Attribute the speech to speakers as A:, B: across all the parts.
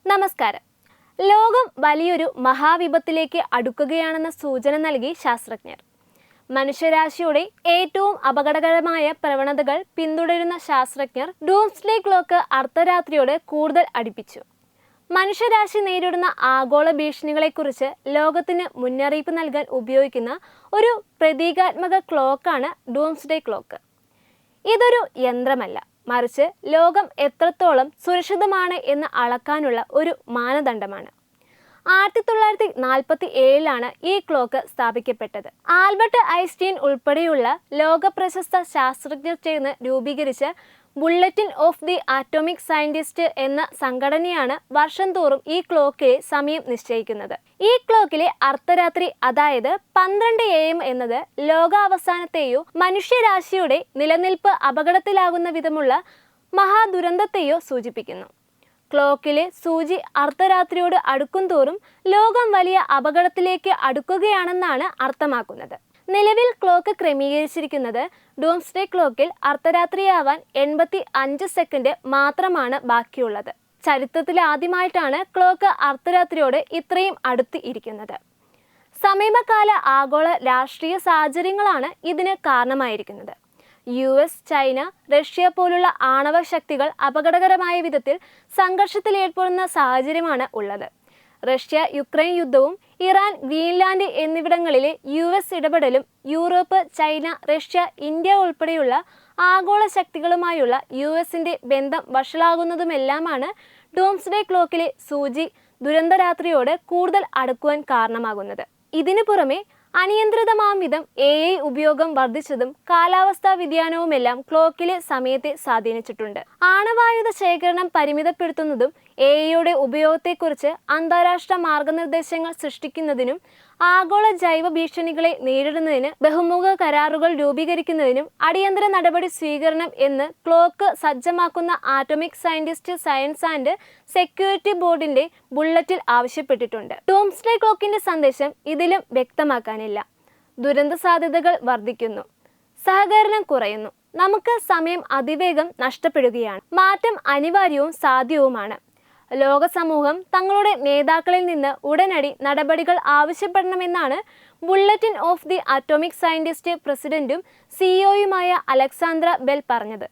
A: നമസ്കാരം. ലോകം വലിയൊരു മഹാവിപത്തിലേക്ക് അടുക്കുകയാണെന്ന സൂചന നൽകി ശാസ്ത്രജ്ഞർ. മനുഷ്യരാശിയുടെ ഏറ്റവും അപകടകരമായ പ്രവണതകൾ പിന്തുടരുന്ന ശാസ്ത്രജ്ഞർ ഡൂംസ്ഡേ ക്ലോക്ക് അർദ്ധരാത്രിയോട് കൂടുതൽ അടുപ്പിച്ചു. മനുഷ്യരാശി നേരിടുന്ന ആഗോള ഭീഷണികളെക്കുറിച്ച് ലോകത്തിന് മുന്നറിയിപ്പ് നൽകാൻ ഉപയോഗിക്കുന്ന ഒരു പ്രതീകാത്മക ക്ലോക്കാണ് ഡൂംസ്ഡേ ക്ലോക്ക്. ഇതൊരു യന്ത്രമല്ല, മറിച്ച് ലോകം എത്രത്തോളം സുരക്ഷിതമാണ് എന്ന് അളക്കാനുള്ള ഒരു മാനദണ്ഡമാണ്. 1947 ഈ ക്ലോക്ക് സ്ഥാപിക്കപ്പെട്ടത്. ആൽബർട്ട് ഐൻസ്റ്റീൻ ഉൾപ്പെടെയുള്ള ലോക പ്രശസ്ത ശാസ്ത്രജ്ഞർ ചേർന്ന് രൂപീകരിച്ച bulletin of the atomic scientist എന്ന സംഘടനയാണ് വർഷം തോറും ഈ ക്ലോക്കിലെ സമയം നിശ്ചയിക്കുന്നത്. ഈ ക്ലോക്കിലെ അർദ്ധരാത്രി, അതായത് 12 AM എന്നത് ലോകാവസാനത്തെയോ മനുഷ്യരാശിയുടെ നിലനിൽപ്പ് അപകടത്തിലാകുന്ന വിധമുള്ള മഹാദുരന്തത്തെയോ സൂചിപ്പിക്കുന്നു. ക്ലോക്കിലെ സൂചി അർദ്ധരാത്രിയോട് അടുക്കും തോറും ലോകം വലിയ അപകടത്തിലേക്ക് അടുക്കുകയാണെന്നാണ് അർത്ഥമാക്കുന്നത്. നിലവിൽ ക്ലോക്ക് ക്രമീകരിച്ചിരിക്കുന്നത് ഡൂംസ്ഡേ ക്ലോക്കിൽ അർദ്ധരാത്രിയാവാൻ 85 സെക്കൻഡ് മാത്രമാണ് ബാക്കിയുള്ളത്. ചരിത്രത്തിലാദ്യമായിട്ടാണ് ക്ലോക്ക് അർദ്ധരാത്രിയോട് ഇത്രയും അടുത്ത് ഇരിക്കുന്നത്. സമീപകാല ആഗോള രാഷ്ട്രീയ സാഹചര്യങ്ങളാണ് ഇതിന് കാരണമായിരിക്കുന്നത്. US, ചൈന, റഷ്യ പോലുള്ള ആണവ ശക്തികൾ അപകടകരമായ വിധത്തിൽ സംഘർഷത്തിലേർപ്പെടുന്ന സാഹചര്യമാണ് ഉള്ളത്. റഷ്യ യുക്രൈൻ യുദ്ധവും ഇറാൻ, ഗ്രീൻലാൻഡ് എന്നിവിടങ്ങളിലെ US ഇടപെടലും യൂറോപ്പ്, ചൈന, റഷ്യ, ഇന്ത്യ ഉൾപ്പെടെയുള്ള ആഗോള ശക്തികളുമായുള്ള US-ന്റെ ബന്ധം വഷളാകുന്നതുമെല്ലാമാണ് ഡൂംസ്ഡേ ക്ലോക്കിലെ സൂചി ദുരന്തരാത്രിയോട് കൂടുതൽ അടുക്കുവാൻ കാരണമാകുന്നത്. ഇതിനു പുറമെ അനിയന്ത്രിതമാം വിധം AI ഉപയോഗം വർദ്ധിച്ചതും കാലാവസ്ഥാ വ്യതിയാനവുമെല്ലാം ക്ലോക്കിലെ സമയത്തെ സ്വാധീനിച്ചിട്ടുണ്ട്. ആണവായുധ ശേഖരണം പരിമിതപ്പെടുത്തുന്നതും AIയുടെ ഉപയോഗത്തെക്കുറിച്ച് അന്താരാഷ്ട്ര മാർഗനിർദ്ദേശങ്ങൾ സൃഷ്ടിക്കുന്നതിനും ആഗോള ജൈവ ഭീഷണികളെ നേരിടുന്നതിന് ബഹുമുഖ കരാറുകൾ രൂപീകരിക്കുന്നതിനും അടിയന്തര നടപടി സ്വീകരണം എന്ന് ക്ലോക്ക് സജ്ജമാക്കുന്ന atomic scientist science and security ബോർഡിന്റെ ബുള്ളറ്റിൽ ആവശ്യപ്പെട്ടിട്ടുണ്ട്. ഡൂംസ്ഡേ ക്ലോക്കിന്റെ സന്ദേശം ഇതിലും വ്യക്തമാക്കാനില്ല. ദുരന്ത സാധ്യതകൾ വർദ്ധിക്കുന്നു, സഹകരണം കുറയുന്നു, നമുക്ക് സമയം അതിവേഗം നഷ്ടപ്പെടുകയാണ്, മാറ്റം അനിവാര്യവും സാധ്യവുമാണ്. ലോക സമൂഹം തങ്ങളുടെ നേതാക്കളിൽ നിന്ന് ഉടനടി നടപടികൾ ആവശ്യപ്പെടണമെന്നാണ് bulletin of the atomic scientist പ്രസിഡന്റും CEOയുമായ അലക്സാന്ദ്ര ബെൽ പറഞ്ഞത്.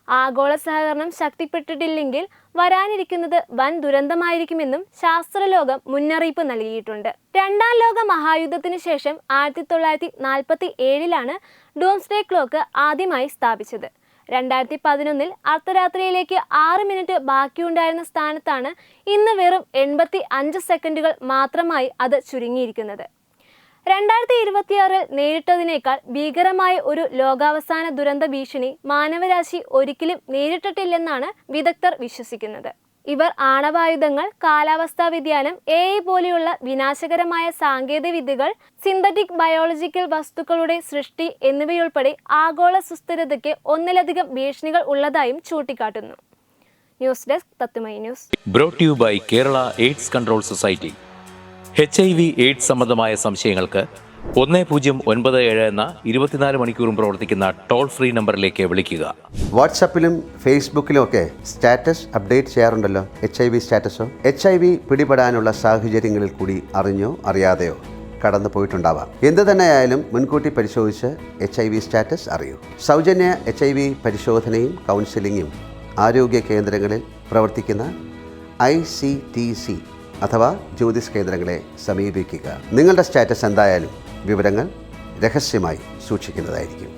A: ആഗോള സഹകരണം ശക്തിപ്പെട്ടിട്ടില്ലെങ്കിൽ വരാനിരിക്കുന്നത് വൻ ദുരന്തമായിരിക്കുമെന്നും ശാസ്ത്രലോകം മുന്നറിയിപ്പ് നൽകിയിട്ടുണ്ട്. രണ്ടാം ലോക മഹായുദ്ധത്തിന് ശേഷം 1947 ഡൂംസ്ഡേ ക്ലോക്ക് ആദ്യമായി സ്ഥാപിച്ചത്. 2011 അർദ്ധരാത്രിയിലേക്ക് 6 മിനിറ്റ് ബാക്കിയുണ്ടായിരുന്ന സ്ഥാനത്താണ് ഇന്ന് വെറും 85 സെക്കൻഡുകൾ മാത്രമായി അത് ചുരുങ്ങിയിരിക്കുന്നത്. 2026 നേരിട്ടതിനേക്കാൾ ഭീകരമായ ഒരു ലോകാവസാന ദുരന്ത ഭീഷണി മാനവരാശി ഒരിക്കലും നേരിട്ടിട്ടില്ലെന്നാണ് വിദഗ്ധർ വിശ്വസിക്കുന്നത്. ഇവർ ആണവായുധങ്ങൾ, കാലാവസ്ഥാ വ്യതിയാനം, AI പോലെയുള്ള വിനാശകരമായ സാങ്കേതിക വിദ്യകൾ, സിന്തറ്റിക് ബയോളജിക്കൽ വസ്തുക്കളുടെ സൃഷ്ടി എന്നിവയുൾപ്പെടെ ആഗോള സുസ്ഥിരതയ്ക്ക് ഒന്നിലധികം ഭീഷണികൾ ഉള്ളതായും ചൂണ്ടിക്കാട്ടുന്നു. ന്യൂസ് ഡെസ്ക് തത്തുമൈ news.
B: Brought you by Kerala AIDS control society. HIV AIDS സംബന്ധമായ സംശയങ്ങൾക്ക് 1097 എന്ന 24 മണിക്കൂറും പ്രവർത്തിക്കുന്ന ടോൾ ഫ്രീ നമ്പറിലേക്ക് വിളിക്കുക.
C: വാട്സാപ്പിലും ഫേസ്ബുക്കിലും ഒക്കെ സ്റ്റാറ്റസ് അപ്ഡേറ്റ് ചെയ്യാറുണ്ടല്ലോ. HIV സ്റ്റാറ്റസോ HIV പിടിപെടാനുള്ള സാഹചര്യങ്ങളിൽ കൂടി അറിഞ്ഞോ അറിയാതെയോ കടന്നു പോയിട്ടുണ്ടാവാം. എന്ത് തന്നെയായാലും മുൻകൂട്ടി പരിശോധിച്ച് HIV സ്റ്റാറ്റസ് അറിയൂ. സൗജന്യ HIV പരിശോധനയും കൗൺസിലിങ്ങും ആരോഗ്യ കേന്ദ്രങ്ങളിൽ പ്രവർത്തിക്കുന്ന ICTC അഥവാ ജ്യോതിസ് കേന്ദ്രങ്ങളെ സമീപിക്കുക. നിങ്ങളുടെ സ്റ്റാറ്റസ് എന്തായാലും വിവരങ്ങൾ രഹസ്യമായി സൂക്ഷിക്കുന്നതായിരിക്കും.